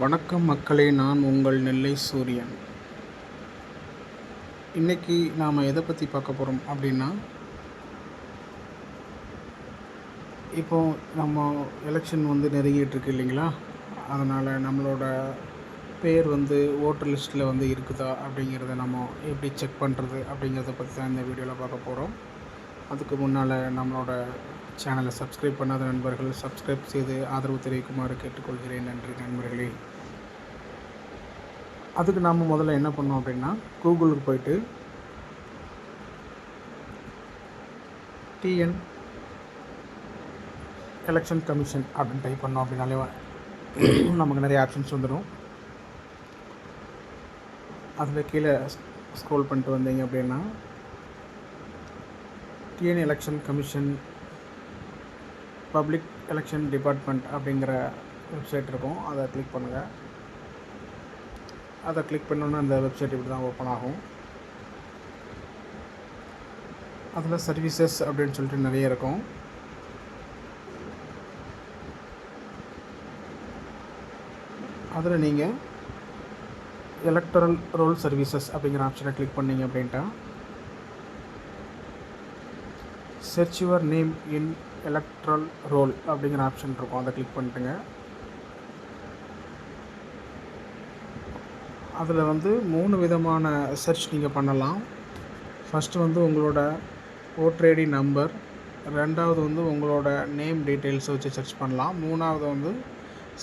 வணக்கம் மக்களே, நான் உங்கள் நெல்லை சூரியன். இன்றைக்கி நாம் எதை பற்றி பார்க்க போகிறோம் அப்படின்னா, இப்போது நம்ம எலெக்ஷன் நெருங்கிட்டுருக்கு இல்லைங்களா? அதனால் நம்மளோட பேர் ஓட்டர் லிஸ்ட்டில் இருக்குதா அப்படிங்கிறத நம்ம எப்படி செக் பண்ணுறது அப்படிங்கிறத பற்றி தான் இந்த வீடியோவில் பார்க்க போகிறோம். அதுக்கு முன்னால் நம்மளோட சேனலை சப்ஸ்கிரைப் பண்ணாத நண்பர்கள் சப்ஸ்கிரைப் செய்து ஆதரவு தெரிவிக்குமாறு கேட்டுக்கொள்கிறேன். நன்றி நண்பர்களே. அதுக்கு நாம் முதல்ல என்ன பண்ணோம் அப்படின்னா, கூகுளுக்கு போய்ட்டு டிஎன் எலெக்ஷன் கமிஷன் அப்படின்னு டைப் பண்ணோம் அப்படின்னாலே நமக்கு நிறைய ஆப்ஷன்ஸ் வந்துடும். அதில் கீழே ஸ்க்ரோல் பண்ணிட்டு வந்தீங்க அப்படின்னா TN election commission public election department அப்படிங்கிற வெப்சைட் இருக்கும். அதை கிளிக் பண்ணுங்கள். அதை கிளிக் பண்ணோன்னா அந்த வெப்சைட் இப்படி தான் ஓப்பன் ஆகும். அதில் சர்வீசஸ் அப்படின்னு சொல்லிட்டு நிறைய இருக்கும். அதில் நீங்கள் எலக்டரல் ரோல் சர்வீசஸ் அப்படிங்கிற ஆப்ஷனை கிளிக் பண்ணிங்க அப்படின்ட்டா search your name in electoral roll அப்படிங்கிற ஆப்ஷன் இருக்கும். அதை கிளிக் பண்ணிட்டுங்க. அதில் 3 விதமான சர்ச் நீங்கள் பண்ணலாம். ஃபஸ்ட்டு உங்களோட ஓட்டர் ஐடி நம்பர், ரெண்டாவது உங்களோட நேம் டீட்டெயில்ஸை வச்சு சர்ச் பண்ணலாம், மூணாவது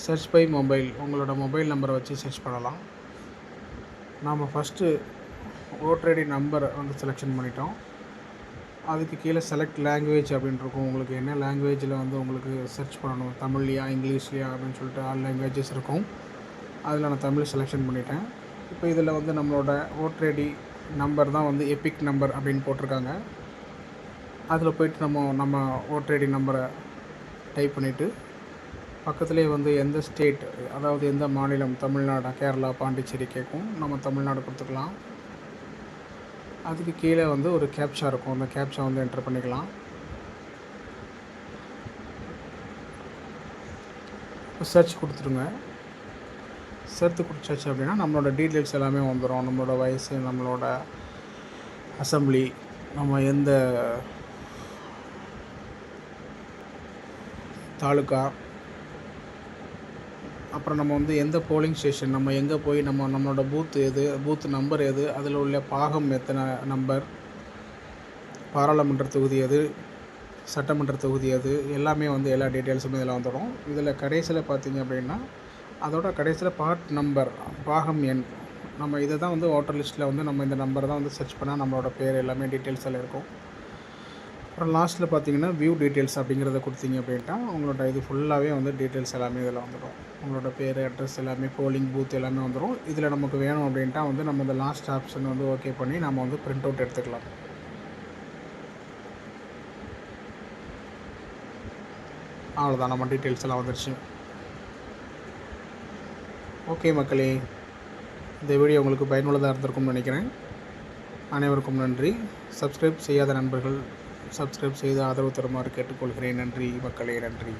சர்ச் பை மொபைல், உங்களோட மொபைல் நம்பரை வச்சு சர்ச் பண்ணலாம். நாம் ஃபஸ்ட்டு ஓட்டர் ஐடி நம்பரை செலெக்ஷன் பண்ணிட்டோம். அதுக்கு கீழே செலக்ட் லாங்குவேஜ் அப்படின்னு இருக்கும். உங்களுக்கு என்ன லாங்குவேஜில் உங்களுக்கு சர்ச் பண்ணணும், தமிழ்லையா இங்கிலீஷ்லையா அப்படின்னு சொல்லிட்டு ஆல் லாங்குவேஜஸ் இருக்கும். அதில் நான் தமிழ் செலெக்ஷன் பண்ணிட்டேன். இப்போ இதில் நம்மளோட ஓட்டர் ஐடி நம்பர் தான் எபிக் நம்பர் அப்படின்னு போட்டிருக்காங்க. அதில் போய்ட்டு நம்ம ஓட்டர் ஐடி நம்பரை டைப் பண்ணிவிட்டு பக்கத்துலேயே எந்த ஸ்டேட், அதாவது எந்த மாநிலம், தமிழ்நாடு, கேரளா, பாண்டிச்சேரி கேட்கும். நம்ம தமிழ்நாடு கொடுத்துக்கலாம். அதுக்கு கீழே ஒரு கேப்சா இருக்கும். அந்த கேப்சா என்டர் பண்ணிக்கலாம். இப்போ சர்ச் கொடுத்துருங்க. சேர்த்து கொடுத்தாச்சு அப்படின்னா நம்மளோட டீட்டெயில்ஸ் எல்லாமே வந்துடும். நம்மளோட வயசு, நம்மளோட அசம்பிளி, நம்ம எந்த தாலுக்கா, அப்புறம் நம்ம எந்த போலிங் ஸ்டேஷன், நம்ம எங்கே போய் நம்மளோட பூத்து எது, பூத்து நம்பர் எது, அதில் உள்ள பாகம் எத்தனை நம்பர், பாராளுமன்ற தொகுதி எது, சட்டமன்ற தொகுதி எது, எல்லாமே எல்லா டீட்டெயில்ஸுமே இதில் வந்துடும். இதில் கடைசியில் பார்த்தீங்க அப்படின்னா அதோட கடைசியில் பார்ட் நம்பர், பாகம் எண், நம்ம இதை தான் ஓட்டர் லிஸ்ட்டில் நம்ம இந்த நம்பரை தான் சர்ச் பண்ணால் நம்மளோட பேர் எல்லாமே டீட்டெயில்ஸ் எல்லாம் இருக்கும். அப்புறம் லாஸ்ட்டில் பார்த்தீங்கன்னா வியூ டீட்டெயில்ஸ் அப்படிங்கிறத கொடுத்தீங்க அப்படின்ட்டா உங்களோட இது ஃபுல்லாகவே டீட்டெயில்ஸ் எல்லாமே இதில் வந்துடும். உங்களோட பேர், அட்ரஸ் எல்லாமே, போலிங் பூத் எல்லாமே வந்துடும். இதில் நமக்கு வேணும் அப்படின்ட்டா நம்ம இந்த லாஸ்ட் ஆப்ஷன் ஓகே பண்ணி நம்ம பிரிண்ட் அவுட் எடுத்துக்கலாம். அவ்வளோதான், நம்ம டீட்டெயில்ஸ் எல்லாம் வந்துடுச்சு. ஓகே மக்களே, இந்த வீடியோ உங்களுக்கு பயனுள்ளதாக இருந்திருக்கும்னு நினைக்கிறேன். அனைவருக்கும் நன்றி. சப்ஸ்கிரைப் செய்யாத நண்பர்கள் சப்ஸ்கிரைப் செய்து ஆதரவு தருமாறு கேட்டுக்கொள்கிறேன். நன்றி மக்களே, நன்றி.